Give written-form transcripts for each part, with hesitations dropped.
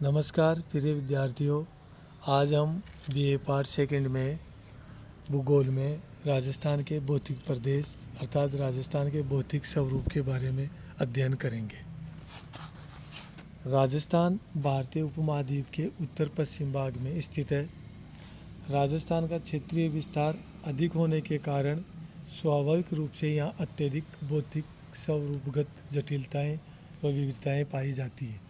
नमस्कार प्रिय विद्यार्थियों। आज हम बीए पार्ट सेकंड में भूगोल में राजस्थान के भौतिक प्रदेश अर्थात राजस्थान के भौतिक स्वरूप के बारे में अध्ययन करेंगे। राजस्थान भारतीय उपमहाद्वीप के उत्तर पश्चिम भाग में स्थित है। राजस्थान का क्षेत्रीय विस्तार अधिक होने के कारण स्वाभाविक रूप से यहाँ अत्यधिक भौतिक स्वरूपगत जटिलताएं व विविधताएं पाई जाती हैं।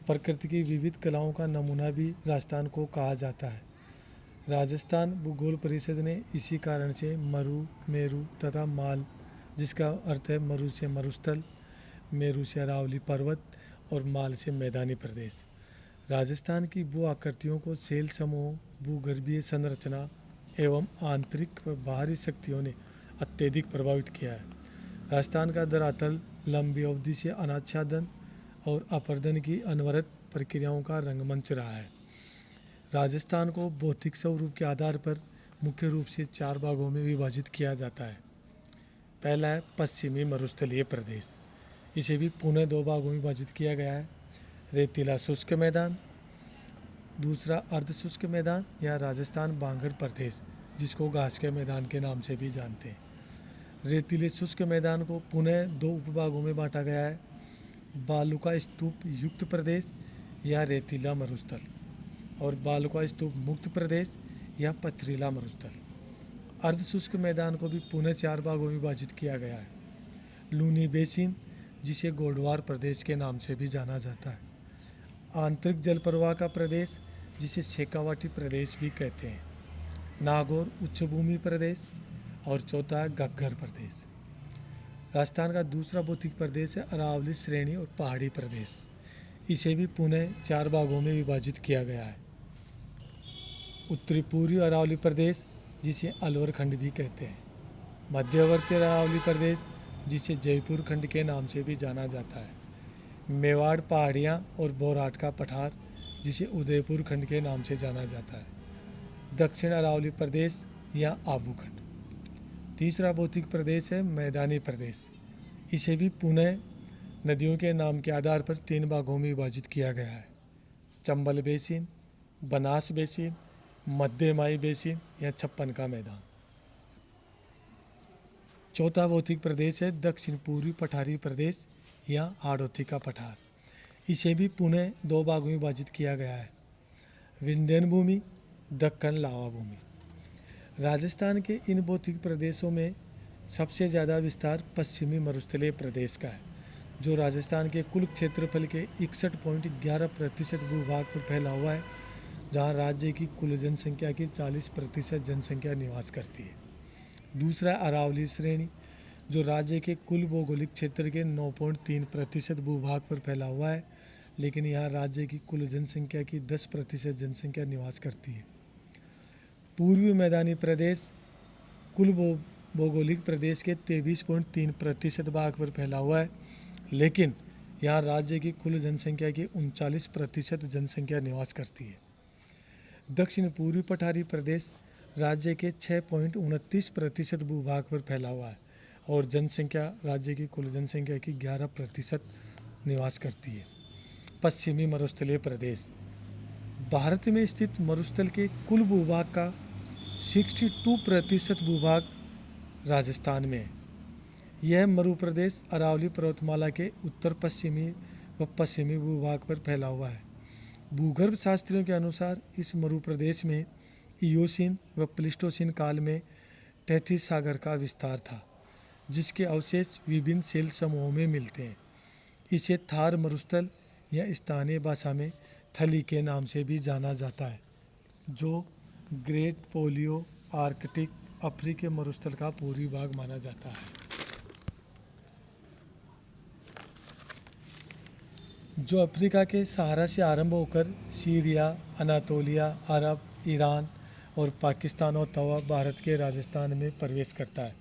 प्रकृति की विविध कलाओं का नमूना भी राजस्थान को कहा जाता है। राजस्थान भूगोल परिषद ने इसी कारण से मरु, मेरु तथा माल, जिसका अर्थ है मरु से मरुस्थल, मेरु से अरावली पर्वत और माल से मैदानी प्रदेश, राजस्थान की भू आकृतियों को शैल समूह, भूगर्भीय संरचना एवं आंतरिक व बाहरी शक्तियों ने अत्यधिक प्रभावित किया है। राजस्थान का धरातल लंबी अवधि से अनाच्छादन और अपरदन की अनवरत प्रक्रियाओं का रंगमंच रहा है। राजस्थान को भौतिक स्वरूप के आधार पर मुख्य रूप से 4 भागों में विभाजित किया जाता है। पहला है पश्चिमी मरुस्थलीय प्रदेश। इसे भी पुनः 2 भागों में विभाजित किया गया है। रेतीला शुष्क मैदान, दूसरा अर्ध शुष्क मैदान या राजस्थान बांगर प्रदेश, जिसको घास के मैदान के नाम से भी जानते हैं। रेतीले शुष्क मैदान को पुनः 2 उपभागों में बांटा गया है। बालुका स्तूप युक्त प्रदेश या रेतीला मरुस्थल और बालुका स्तूप मुक्त प्रदेश या पथरीला मरुस्थल। अर्ध शुष्क मैदान को भी पुनः 4 भागों में विभाजित किया गया है। लूनी बेसिन, जिसे गोडवार प्रदेश के नाम से भी जाना जाता है। आंतरिक जल प्रवाह का प्रदेश, जिसे शेखावाटी प्रदेश भी कहते हैं। नागौर उच्चभूमि प्रदेश और चौथा है घग्गर प्रदेश। राजस्थान का दूसरा भौतिक प्रदेश है अरावली श्रेणी और पहाड़ी प्रदेश। इसे भी पुनः 4 भागों में विभाजित किया गया है। उत्तरी पूर्वी अरावली प्रदेश, जिसे अलवर खंड भी कहते हैं। मध्यवर्ती अरावली प्रदेश, जिसे जयपुर खंड के नाम से भी जाना जाता है। मेवाड़ पहाड़ियाँ और बोराट का पठार, जिसे उदयपुर खंड के नाम से जाना जाता है। दक्षिण अरावली प्रदेश या आबू खंड। तीसरा भौतिक प्रदेश है मैदानी प्रदेश। इसे भी पुनः नदियों के नाम के आधार पर 3 भागों में विभाजित किया गया है। चंबल बेसिन, बनास बेसिन, मध्यमाई बेसिन या छप्पन का मैदान। चौथा भौतिक प्रदेश है दक्षिण पूर्वी पठारी प्रदेश या हाड़ौती का पठार। इसे भी पुनः 2 भागों में विभाजित किया गया है। विंध्यन भूमि, दक्कन लावा भूमि। राजस्थान के इन भौतिक प्रदेशों में सबसे ज़्यादा विस्तार पश्चिमी मरुस्थलीय प्रदेश का है, जो राजस्थान के कुल क्षेत्रफल के 61.11% भूभाग पर फैला हुआ है, जहां राज्य की कुल जनसंख्या की 40% जनसंख्या निवास करती है। दूसरा अरावली श्रेणी, जो राज्य के कुल भौगोलिक क्षेत्र के 9.3% भूभाग पर फैला हुआ है, लेकिन यहाँ राज्य की कुल जनसंख्या की 10% जनसंख्या निवास करती है। पूर्वी मैदानी प्रदेश कुल भौगोलिक प्रदेश के 23.3% भाग पर फैला हुआ है, लेकिन यहाँ राज्य की कुल जनसंख्या की 39% जनसंख्या निवास करती है। दक्षिण पूर्वी पठारी प्रदेश राज्य के 6.29% भूभाग पर फैला हुआ है और जनसंख्या राज्य की कुल जनसंख्या की 11% निवास करती है। पश्चिमी मरुस्थलीय प्रदेश भारत में स्थित मरुस्थल के कुल भूभाग का 62% भूभाग राजस्थान में है। यह मरु प्रदेश अरावली पर्वतमाला के उत्तर पश्चिमी व पश्चिमी भूभाग पर फैला हुआ है। भूगर्भ शास्त्रियों के अनुसार इस मरु प्रदेश में इयोसीन व प्लीस्टोसीन काल में तैथिस सागर का विस्तार था, जिसके अवशेष विभिन्न शैल समूहों में मिलते हैं। इसे थार मरुस्थल या स्थानीय भाषा में थली के नाम से भी जाना जाता है, जो ग्रेट पोलियो आर्कटिक अफ्रीकी मरुस्थल का पूर्वी भाग माना जाता है। जो अफ्रीका के सहारा से आरंभ होकर सीरिया, अनातोलिया, अरब, ईरान और पाकिस्तान और तवा भारत के राजस्थान में प्रवेश करता है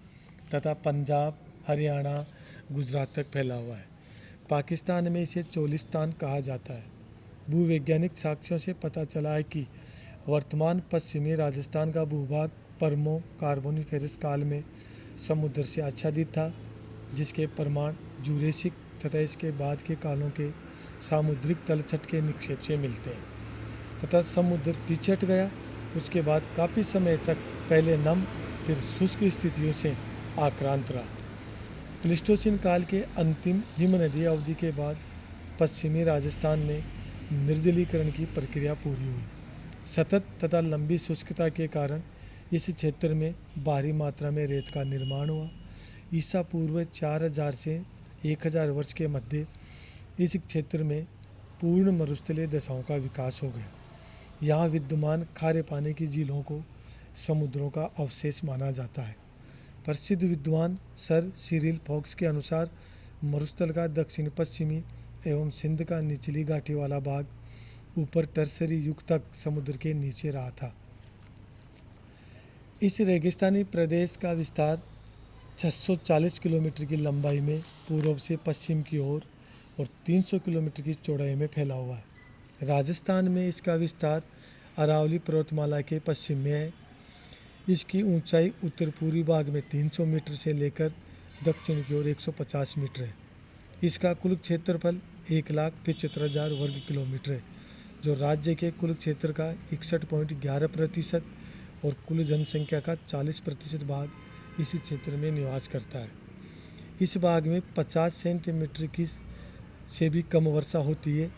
तथा पंजाब, हरियाणा, गुजरात तक फैला हुआ है। पाकिस्तान में इसे चोलिस्तान कहा जाता है। भूवैज्ञानिक साक्ष्यों से पता चला है कि वर्तमान पश्चिमी राजस्थान का भूभाग पर्मो कार्बोनिफेरस काल में समुद्र से आच्छादित था, जिसके प्रमाण जूरेसिक तथा इसके बाद के कालों के सामुद्रिक तलछट के निक्षेप से मिलते हैं तथा समुद्र पिछड़ गया। उसके बाद काफ़ी समय तक पहले नम फिर शुष्क स्थितियों से आक्रांत रहा। प्लीस्टोसीन काल के अंतिम हिमनदीय अवधि के बाद पश्चिमी राजस्थान में निर्जलीकरण की प्रक्रिया पूरी हुई। सतत तथा लंबी शुष्कता के कारण इस क्षेत्र में भारी मात्रा में रेत का निर्माण हुआ। ईसा पूर्व 4000 से 1000 वर्ष के मध्य इस क्षेत्र में पूर्ण मरुस्थलीय दशाओं का विकास हो गया। यहाँ विद्यमान खारे पानी की झीलों को समुद्रों का अवशेष माना जाता है। प्रसिद्ध विद्वान सर सिरिल फॉक्स के अनुसार मरुस्थल का दक्षिण पश्चिमी एवं सिंध का निचली घाटी वाला भाग ऊपर टर्सरी युग तक समुद्र के नीचे रहा था। इस रेगिस्तानी प्रदेश का विस्तार 640 किलोमीटर की लंबाई में पूर्व से पश्चिम की ओर और 300 किलोमीटर की चौड़ाई में फैला हुआ है। राजस्थान में इसका विस्तार अरावली पर्वतमाला के पश्चिम में है। इसकी ऊंचाई उत्तर पूर्वी भाग में 300 मीटर से लेकर दक्षिण की ओर 150 मीटर है। इसका कुल क्षेत्रफल 1,75,000 वर्ग किलोमीटर है, जो राज्य के कुल क्षेत्र का 61.11% और कुल जनसंख्या का 40% भाग इसी क्षेत्र में निवास करता है। इस भाग में 50 सेंटीमीटर की से भी कम वर्षा होती है।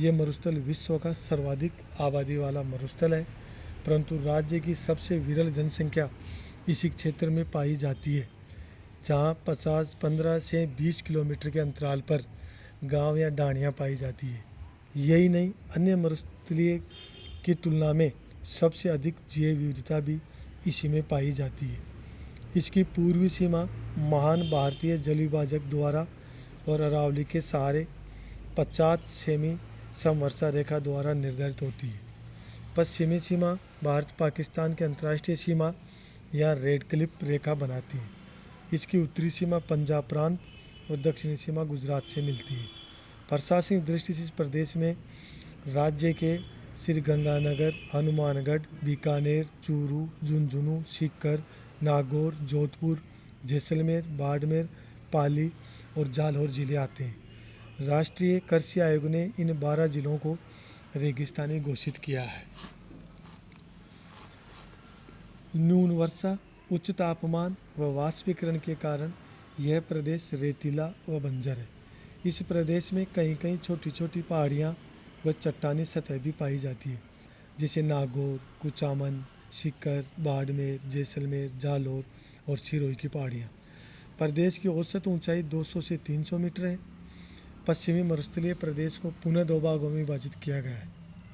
ये मरुस्थल विश्व का सर्वाधिक आबादी वाला मरुस्थल है, परंतु राज्य की सबसे विरल जनसंख्या इसी क्षेत्र में पाई जाती है, जहाँ 15 से 20 किलोमीटर के अंतराल पर गांव या ढाणियाँ पाई जाती है। यही नहीं, अन्य मरुस्थलीय की तुलना में सबसे अधिक जैव विविधता भी इसी में पाई जाती है। इसकी पूर्वी सीमा महान भारतीय जलविभाजक द्वारा और अरावली के सहारे 50 सेमी समवर्षा रेखा द्वारा निर्धारित होती है। पश्चिमी सीमा भारत पाकिस्तान के अंतर्राष्ट्रीय सीमा या रेड क्लिफ रेखा बनाती है। इसकी उत्तरी सीमा पंजाब प्रांत और दक्षिणी सीमा गुजरात से मिलती है। प्रशासनिक दृष्टि से इस प्रदेश में राज्य के श्रीगंगानगर, हनुमानगढ़, बीकानेर, चूरू, झुंझुनू, सीकर, नागौर, जोधपुर, जैसलमेर, बाड़मेर, पाली और जालौर जिले आते हैं। राष्ट्रीय कृषि आयोग ने इन 12 जिलों को रेगिस्तानी घोषित किया है। न्यून वर्षा, उच्च तापमान व वाष्पीकरण के कारण यह प्रदेश रेतीला व बंजर है। इस प्रदेश में कहीं कहीं छोटी छोटी पहाड़ियाँ व चट्टानी सतह भी पाई जाती है, जैसे नागौर, कुचामन, सीकर, बाड़मेर, जैसलमेर, जालौर और सिरोही की पहाड़ियाँ। प्रदेश की औसत ऊंचाई 200 से 300 मीटर है। पश्चिमी मरुस्थलीय प्रदेश को पुनः 2 भागों में विभाजित किया गया है।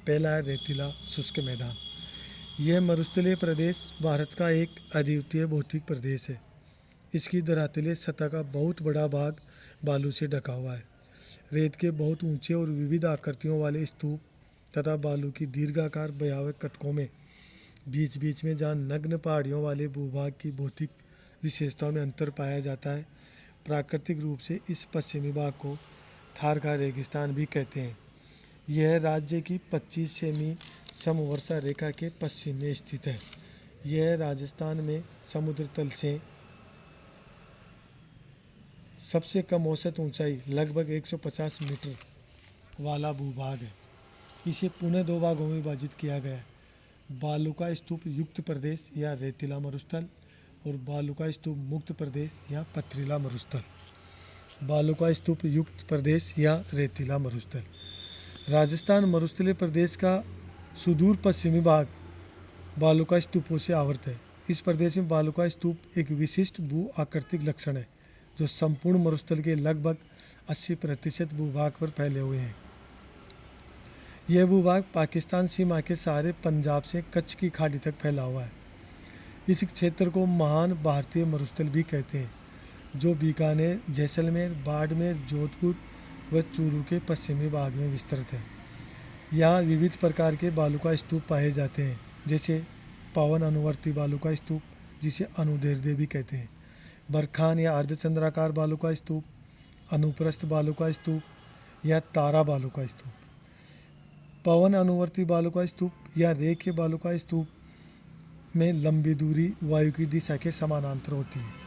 पहला है रेतीला शुष्क मैदान। यह मरुस्थलीय प्रदेश भारत का एक अद्वितीय भौतिक प्रदेश है। इसकी धरातलीय सतह का बहुत बड़ा भाग बालू से ढका हुआ है। रेत के बहुत ऊंचे और विविध आकृतियों वाले स्तूप तथा बालू की दीर्घाकार भयावह कटकों में बीच बीच में जहाँ नग्न पहाड़ियों वाले भूभाग की भौतिक विशेषताओं में अंतर पाया जाता है। प्राकृतिक रूप से इस पश्चिमी भाग को थार का रेगिस्तान भी कहते हैं। यह राज्य की 25 सेमी समवर्षा रेखा के पश्चिम में स्थित है। यह राजस्थान में समुद्र तल से सबसे कम औसत ऊंचाई लगभग 150 मीटर वाला भूभाग है। इसे पुनः 2 भागों में विभाजित किया गया है। बालू का स्तूप युक्त प्रदेश या रेतीला मरुस्थल और बालू का स्तूप मुक्त प्रदेश या पथरीला मरुस्थल। बालू का स्तूप युक्त प्रदेश या रेतीला मरुस्थल। राजस्थान मरुस्थलीय प्रदेश का सुदूर पश्चिमी भाग बालू का स्तूपों से आवृत है। इस प्रदेश में बालू का स्तूप एक विशिष्ट भू आकृतिक लक्षण है, जो संपूर्ण मरुस्थल के लगभग 80% भूभाग पर फैले हुए हैं। यह भूभाग पाकिस्तान सीमा के सहारे पंजाब से कच्छ की खाड़ी तक फैला हुआ है। इस क्षेत्र को महान भारतीय मरुस्थल भी कहते हैं, जो बीकानेर, जैसलमेर, बाड़मेर, जोधपुर व चूरू के पश्चिमी भाग में विस्तृत है। यहाँ विविध प्रकार के बालू का स्तूप पाए जाते हैं, जैसे पवन अनुवर्ती बालू का स्तूप, जिसे अनुदैर्ध्य भी कहते हैं, बरखान या अर्धचंद्राकार बालू का स्तूप, अनुप्रस्थ बालू का स्तूप या तारा बालू का स्तूप। पवन अनुवर्ती बालू का स्तूप या रेखीय बालू का स्तूप में लंबी दूरी वायु की दिशा के समानांतर होती है।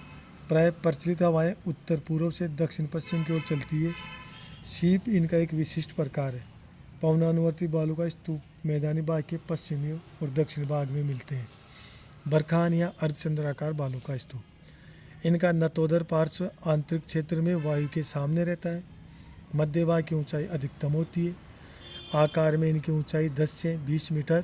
प्राय प्रचलित हवाएं उत्तर पूर्व से दक्षिण पश्चिम की ओर चलती है। शीप इनका एक विशिष्ट प्रकार है। पवनानुवर्ती बालू का स्तूप मैदानी भाग के पश्चिमी और दक्षिणी भाग में मिलते हैं। बरखान या अर्धचंद्राकार बालू का स्तूप, इनका नतोदर पार्श्व आंतरिक क्षेत्र में वायु के सामने रहता है। मध्य भाग की ऊंचाई अधिकतम होती है। आकार में इनकी ऊंचाई 10 से 20 मीटर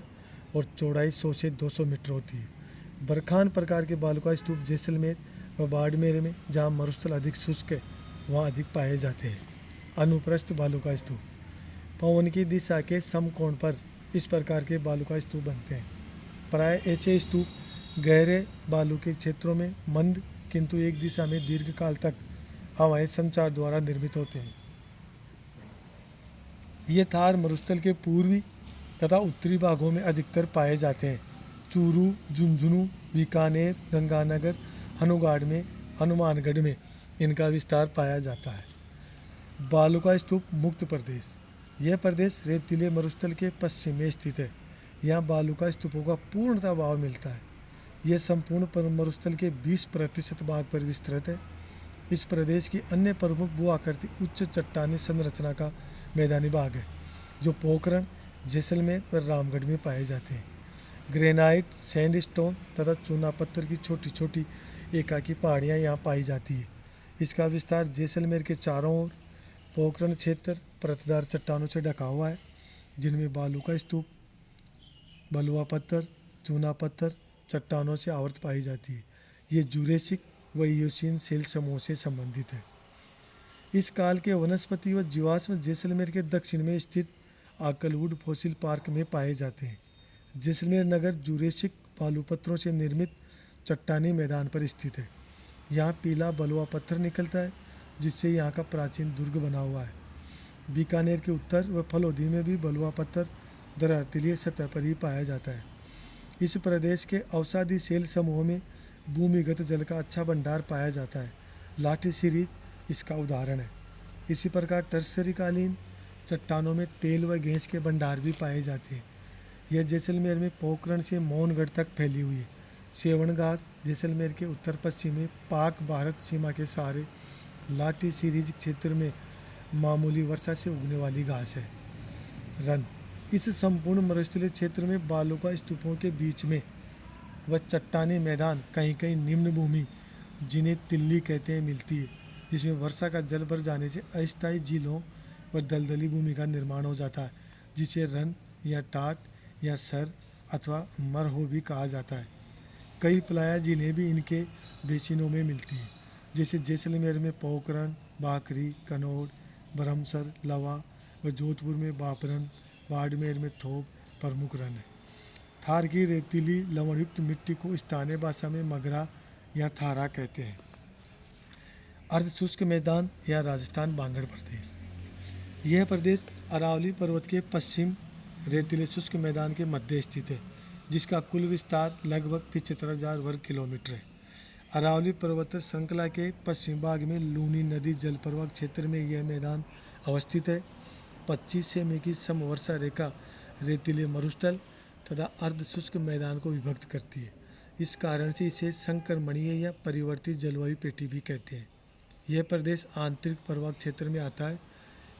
और चौड़ाई 100 से 200 मीटर होती है। बरखान प्रकार के बालू का स्तूप जैसलमेर व बाड़मेर में, जहाँ मरुस्थल अधिक शुष्क है, वहाँ अधिक पाए जाते हैं। अनुप्रस्थ बालू का स्तूप, पवन की दिशा के समकोण पर इस प्रकार के बालू का स्तूप बनते हैं। प्राय ऐसे स्तूप गहरे बालू के क्षेत्रों में मंद किंतु एक दिशा में दीर्घकाल तक हवाई संचार द्वारा निर्मित होते हैं। ये थार मरुस्थल के पूर्वी तथा उत्तरी भागों में अधिकतर पाए जाते हैं। चूरू, झुंझुनू, बीकानेर, गंगानगर, हनुमानगढ़ में इनका विस्तार पाया जाता है। बालू का स्तूप मुक्त प्रदेश, यह प्रदेश रेतीले मरुस्थल के पश्चिम में स्थित है। यहाँ बालू का स्तूपों का पूर्णतः अभाव मिलता है। यह संपूर्ण मरुस्थल के 20% भाग पर विस्तृत है। इस प्रदेश की अन्य प्रमुख भू आकृति उच्च चट्टानी संरचना का मैदानी भाग है, जो पोखरण, जैसलमेर और रामगढ़ में पाए जाते हैं। ग्रेनाइट, सैंडस्टोन तथा चूना पत्थर की छोटी छोटी एकाकी पहाड़ियाँ यहाँ पाई जाती है। इसका विस्तार जैसलमेर के चारों ओर पोखरण क्षेत्र परतदार चट्टानों से ढका हुआ है, जिनमें बालू का स्तूप, बलुआ पत्थर, चूना पत्थर चट्टानों से आवर्त पाई जाती है। ये जुरेसिक व इयोसीन सेल समूह से संबंधित है। इस काल के वनस्पति व जीवाश्म जैसलमेर के दक्षिण में स्थित आकलवुड फॉसिल पार्क में पाए जाते हैं। जैसलमेर नगर जुरेसिक बालू पत्थरों से निर्मित चट्टानी मैदान पर स्थित है। यहाँ पीला बलुआ पत्थर निकलता है, जिससे यहाँ का प्राचीन दुर्ग बना हुआ है। बीकानेर के उत्तर व फलोदी में भी बलुआ पत्थर दरारतीली सतह पर ही पाया जाता है। इस प्रदेश के अवसादी सेल समूह में भूमिगत जल का अच्छा भंडार पाया जाता है। लाठी सीरीज इसका उदाहरण है। इसी प्रकार टर्सरी कालीन चट्टानों में तेल व गैस के भंडार भी पाए जाते हैं। यह जैसलमेर में पोखरण से मौनगढ़ तक फैली हुई है। सेवण घास जैसलमेर के उत्तर पश्चिम में पाक भारत सीमा के सहारे लाठी सीरीज क्षेत्र में मामूली वर्षा से उगने वाली घास है। रन, इस संपूर्ण मरुस्थलीय क्षेत्र में बालू का स्तूपों के बीच में व चट्टानी मैदान, कहीं कहीं निम्न भूमि जिन्हें तिल्ली कहते हैं, मिलती है, जिसमें वर्षा का जल भर जाने से अस्थायी झीलों व दलदली भूमि का निर्माण हो जाता है, जिसे रन या टाट या सर अथवा मरहो भी कहा जाता है। कई प्लाया झीलें भी इनके बेसिनों में मिलती हैं, जैसे जैसलमेर में पोखरण, बाकरी, कनौड़, ब्रह्मसर, लवा व जोधपुर में बापरन, बाड़मेर में थोप प्रमुख रन है। थार की रेतीली लवणयुक्त मिट्टी को स्थानीय भाषा में मगरा या थारा कहते हैं। अर्धशुष्क मैदान या राजस्थान बांगड़ प्रदेश, यह प्रदेश अरावली पर्वत के पश्चिम रेतीले शुष्क मैदान के मध्य स्थित है, जिसका कुल विस्तार लगभग 75,000 वर्ग किलोमीटर है। अरावली पर्वत श्रृंखला के पश्चिम भाग में लूनी नदी जलप्रवाह क्षेत्र में यह मैदान अवस्थित है। 25 सेमी की समवर्षा रेखा रेतीले मरुस्थल तथा अर्धशुष्क मैदान को विभक्त करती है। इस कारण से इसे संक्रमणीय या परिवर्तित जलवायु पेटी भी कहते हैं। यह प्रदेश आंतरिक प्रवाह क्षेत्र में आता है।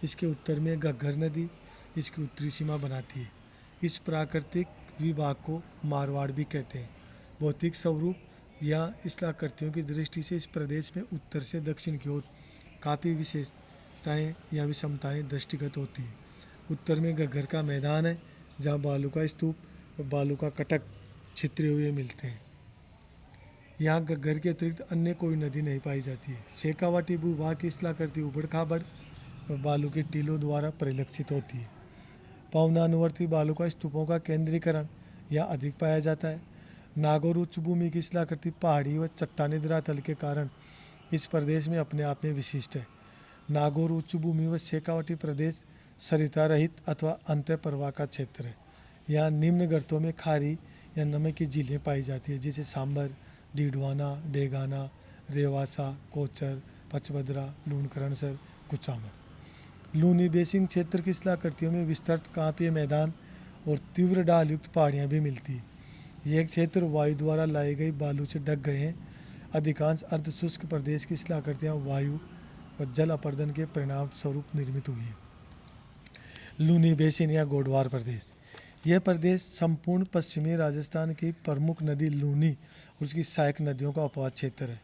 इसके उत्तर में घग्गर नदी इसकी उत्तरी सीमा बनाती है। इस प्राकृतिक विभाग को मारवाड़ भी कहते हैं। भौतिक स्वरूप या स्थलाकृतियों की दृष्टि से इस प्रदेश में उत्तर से दक्षिण की ओर काफ़ी विशेषताएं या विषमताएं दृष्टिगत होती हैं। उत्तर में घग्गर का मैदान है, जहाँ बालू का स्तूप और बालू का कटक छितरे हुए मिलते हैं। यहाँ घग्गर के अतिरिक्त अन्य कोई नदी नहीं पाई जाती है। शेखावाटी भूभाग की स्थलाकृति उबड़ खाबड़ और बालू के टीलों द्वारा परिलक्षित होती है। पवनानुवर्ती बालू का स्तूपों का केंद्रीकरण यहाँ अधिक पाया जाता है। नागौर उच्च भूमि की स्थलाकृति पहाड़ी व चट्टानी धरातल के कारण इस प्रदेश में अपने आप में विशिष्ट है। नागौर उच्च भूमि व शेखावाटी प्रदेश सरिता रहित अथवा अंतः प्रवाह का क्षेत्र है। यहाँ निम्न गर्तों में खारी या नमक की झीलें पाई जाती है, जैसे सांबर, डीडवाना, डेगाना, रेवासा, कोचर, पचभद्रा, लूणकरणसर, कुचामन। लूनी बेसिन क्षेत्र की स्थलाकृतियों में विस्तृत कांपीय मैदान और तीव्र ढाल युक्त पहाड़ियाँ भी मिलती है। यह क्षेत्र वायु द्वारा लाई गई बालू से ढक गए हैं। अधिकांश अर्धशुष्क प्रदेश की स्थलाकृतियाँ वायु व जल अपर्दन के परिणाम स्वरूप निर्मित हुई है। लूनी बेसिन या गोडवार प्रदेश, यह प्रदेश संपूर्ण पश्चिमी राजस्थान की प्रमुख नदी लूनी और उसकी सहायक नदियों का अपवाद क्षेत्र है।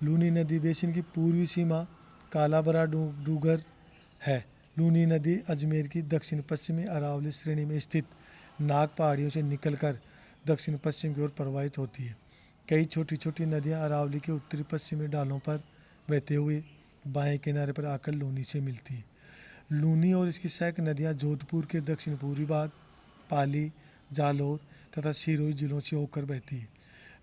लूनी नदी बेसिन की पूर्वी सीमा कालाबरा डूंगर है। लूनी नदी अजमेर की दक्षिण पश्चिमी अरावली श्रेणी में स्थित नाग पहाड़ियों से निकलकर दक्षिण पश्चिम की ओर प्रवाहित होती है। कई छोटी छोटी नदियां अरावली के उत्तरी पश्चिमी ढालों पर बहते हुए बाएं किनारे पर आकर लूनी से मिलती है। लूनी और इसकी सहायक नदियां जोधपुर के दक्षिण पूर्वी भाग, पाली, जालौर तथा सिरोही जिलों से होकर बहती है।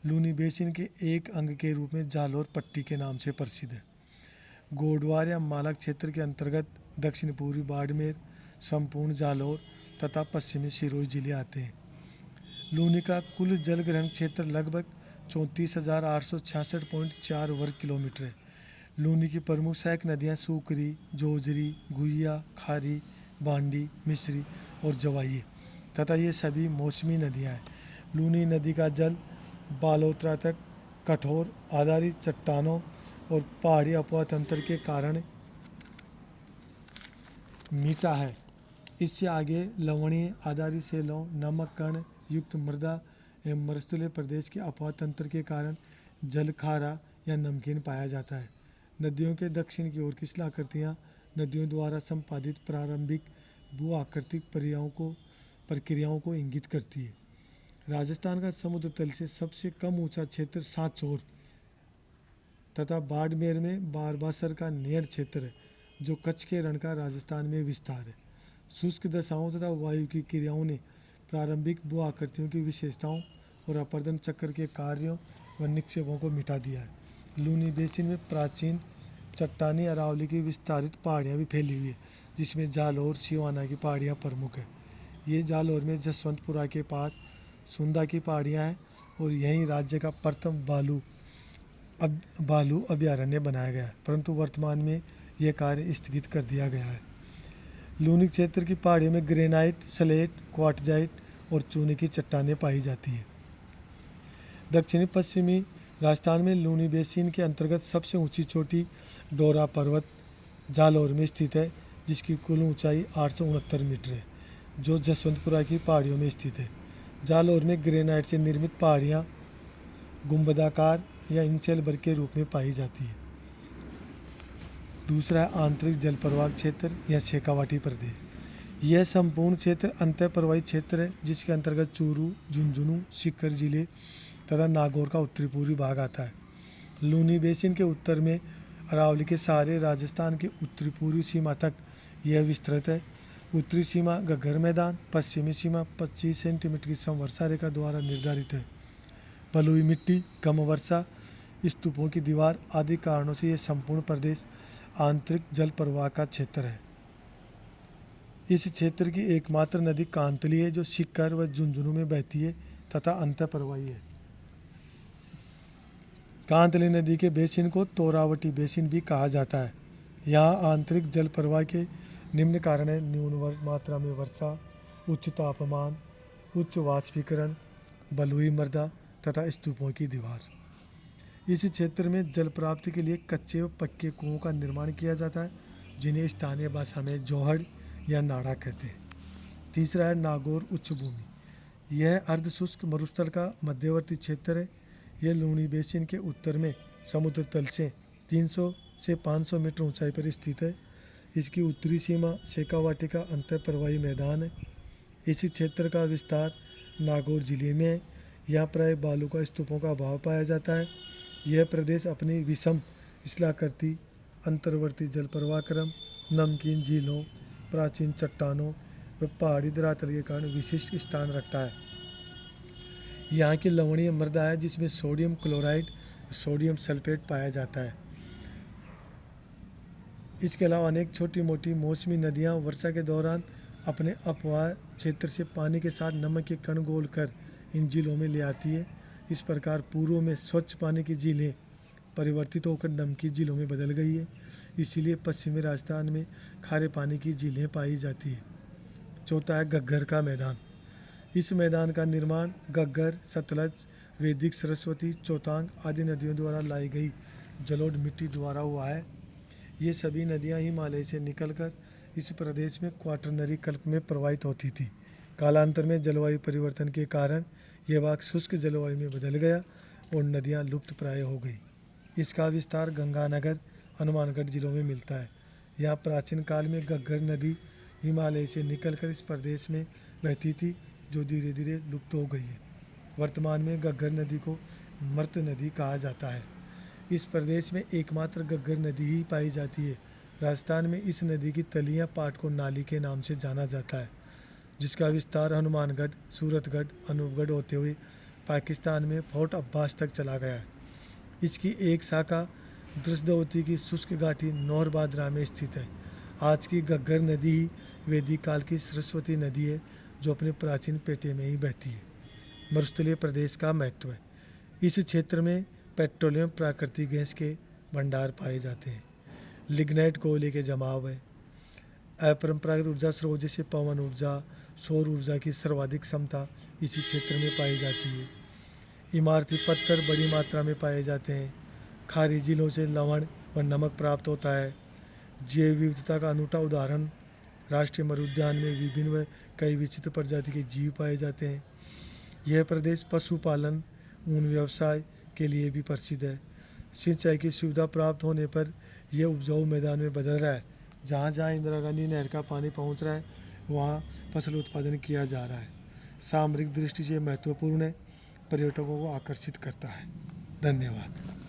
लूनी बेसिन के एक अंग के रूप में जालौर पट्टी के नाम से प्रसिद्ध है। गोडवार या मालक क्षेत्र के अंतर्गत दक्षिण पूर्वी बाड़मेर, संपूर्ण जालौर तथा पश्चिमी सिरोही जिले आते हैं। लूनी का कुल जल ग्रहण क्षेत्र लगभग 34,866.4 वर्ग किलोमीटर है। लूनी की प्रमुख सहायक नदियाँ सूकरी, जोजरी, गुहिया, खारी, बांडी, मिश्री और जवाई है तथा ये सभी मौसमी नदियाँ हैं। लूनी नदी का जल बालोतरा तक कठोर आधारित चट्टानों और पहाड़ी अपवाह तंत्र के कारण मीठा है। इससे आगे लवणीय आधारित सेलों, नमक कण युक्त मृदा एवं मरुस्थलीय प्रदेश के अपवाह तंत्र के कारण जल खारा या नमकीन पाया जाता है। नदियों के दक्षिण की ओर की शिलाकृतियाँ नदियों द्वारा संपादित प्रारंभिक भू आकृतिक प्रक्रियाओं को इंगित करती है। राजस्थान का समुद्र तल से सबसे कम ऊंचा क्षेत्र सांचौर तथा बाड़मेर में बारबासर का नेड़ क्षेत्र है, जो कच्छ के रण का राजस्थान में विस्तार है। शुष्क दशाओं तथा वायु की क्रियाओं ने प्रारंभिक भू आकृतियों की विशेषताओं और अपर्दन चक्र के कार्यों व निक्षेपों को मिटा दिया है। लूनी बेसिन में प्राचीन चट्टानी अरावली की विस्तारित पहाड़ियाँ भी फैली हुई है, जिसमें जालौर, सिवाना की पहाड़ियाँ प्रमुख है। ये जालौर में जसवंतपुरा के पास सुंदा की पहाड़ियाँ हैं और यहीं राज्य का प्रथम भालू अभयारण्य बनाया गया है, परंतु वर्तमान में यह कार्य स्थगित कर दिया गया है। लूनी क्षेत्र की पहाड़ियों में ग्रेनाइट, स्लेट, क्वार्टजाइट और चूने की चट्टानें पाई जाती हैं। दक्षिणी पश्चिमी राजस्थान में लूनी बेसिन के अंतर्गत सबसे ऊंची चोटी डोरा पर्वत जालौर में स्थित है, जिसकी कुल ऊंचाई 869 मीटर है, जो जसवंतपुरा की पहाड़ियों में स्थित है। जालौर में ग्रेनाइट से निर्मित पहाड़ियाँ गुंबदाकार या इंचेल वर्ग के रूप में पाई जाती है। दूसरा है आंतरिक जलप्रवाह क्षेत्र या शेखावाटी प्रदेश। यह संपूर्ण क्षेत्र अंतःप्रवाही क्षेत्र है, जिसके अंतर्गत चूरू, झुंझुनू, सीकर जिले तथा नागौर का उत्तरी पूर्वी भाग आता है। लूनी बेसिन के उत्तर में अरावली के सहारे राजस्थान की उत्तरी पूर्वी सीमा तक यह विस्तृत है। उत्तरी सीमा घग्गर मैदान, पश्चिमी सीमा 25 सेंटीमीटर की समवर्षा रेखा द्वारा निर्धारित है। बलुई मिट्टी, कम वर्षा, स्तूपों की दीवार आदि कारणों से यह संपूर्ण प्रदेश आंतरिक जल प्रवाह का क्षेत्र है। इस क्षेत्र की एकमात्र नदी कांतली है, जो सीकर व झुंझुनू में बहती है तथा अंतःप्रवाही है। कांतली नदी के बेसिन को तोरावटी बेसिन भी कहा जाता है। यहाँ आंतरिक जल प्रवाह के निम्न कारण है: न्यून मात्रा में वर्षा, उच्च तापमान, उच्च वाष्पीकरण, बलुई मृदा तथा स्तूपों की दीवार। इस क्षेत्र में जल प्राप्ति के लिए कच्चे व पक्के कुओं का निर्माण किया जाता है, जिन्हें स्थानीय भाषा में जोहड़ या नाड़ा कहते हैं। तीसरा है नागौर उच्च भूमि। यह अर्धशुष्क मरुस्थल का मध्यवर्ती क्षेत्र है। यह लूनी बेसिन के उत्तर में समुद्र तल से 300 से 500 मीटर ऊंचाई पर स्थित है। इसकी उत्तरी सीमा शेखावाटी का अंतःप्रवाही मैदान है। इसी क्षेत्र का विस्तार नागौर जिले में है। यहाँ प्राय बालू का स्तूपों का अभाव पाया जाता है। यह प्रदेश अपनी विषम शिलाकृति, अंतर्वर्ती जल प्रवाह क्रम, नमकीन झीलों, प्राचीन चट्टानों व पहाड़ी धरातल के कारण विशिष्ट स्थान रखता है। यहाँ की लवणीय मृदा है, जिसमें सोडियम क्लोराइड, सोडियम सल्फेट पाया जाता है। इसके अलावा अनेक छोटी मोटी मौसमी नदियाँ वर्षा के दौरान अपने अपवाह क्षेत्र से पानी के साथ नमक के कण घोलकर इन झीलों में ले आती है। इस प्रकार पूर्व में स्वच्छ पानी की झीलें परिवर्तित होकर नमकीन झीलों में बदल गई है। इसीलिए पश्चिमी राजस्थान में खारे पानी की झीलें पाई जाती है। चौथा है घग्गर का मैदान। इस मैदान का निर्माण घग्गर, सतलज, वैदिक सरस्वती, चौतांग आदि नदियों द्वारा लाई गई जलोढ़ मिट्टी द्वारा हुआ है। ये सभी नदियाँ हिमालय से निकलकर इस प्रदेश में क्वाटरनरी कल्प में प्रवाहित होती थी। कालांतर में जलवायु परिवर्तन के कारण यह भाग शुष्क जलवायु में बदल गया और नदियाँ लुप्त प्राय हो गई। इसका विस्तार गंगानगर, हनुमानगढ़ जिलों में मिलता है। यहाँ प्राचीन काल में घग्गर नदी हिमालय से निकलकर इस प्रदेश में बहती थी, जो धीरे धीरे लुप्त हो गई है। वर्तमान में घग्गर नदी को मृत नदी कहा जाता है। इस प्रदेश में एकमात्र घग्गर नदी ही पाई जाती है। राजस्थान में इस नदी की तलियाँ पाटको नाली के नाम से जाना जाता है, जिसका विस्तार हनुमानगढ़, सूरतगढ़, अनूपगढ़ होते हुए पाकिस्तान में फोर्ट अब्बास तक चला गया है। इसकी एक शाखा दृष्टवती की शुष्क घाटी नौरबादरा में स्थित है। आज की घग्गर नदी ही वैदिक काल की सरस्वती नदी है, जो अपने प्राचीन पेटे में ही बहती है। मरुस्थलीय प्रदेश का महत्व है। इस क्षेत्र में पेट्रोलियम प्राकृतिक गैस के भंडार पाए जाते हैं। लिग्नाइट कोयले के जमाव है। अपरंपरागत ऊर्जा स्रोत जैसे पवन ऊर्जा, सौर ऊर्जा की सर्वाधिक क्षमता इसी क्षेत्र में पाई जाती है। इमारती पत्थर बड़ी मात्रा में पाए जाते हैं। खारी झीलों से लवण व नमक प्राप्त होता है। जैव विविधता का अनूठा उदाहरण, राष्ट्रीय मरुद्यान में विभिन्न व कई विचित्र प्रजाति के जीव पाए जाते हैं। यह प्रदेश पशुपालन, ऊन व्यवसाय के लिए भी प्रसिद्ध है। सिंचाई की सुविधा प्राप्त होने पर यह उपजाऊ मैदान में बदल रहा है। जहाँ जहाँ इंदिरा गांधी नहर का पानी पहुँच रहा है, वहाँ फसल उत्पादन किया जा रहा है। सामरिक दृष्टि से महत्वपूर्ण है, पर्यटकों को आकर्षित करता है। धन्यवाद।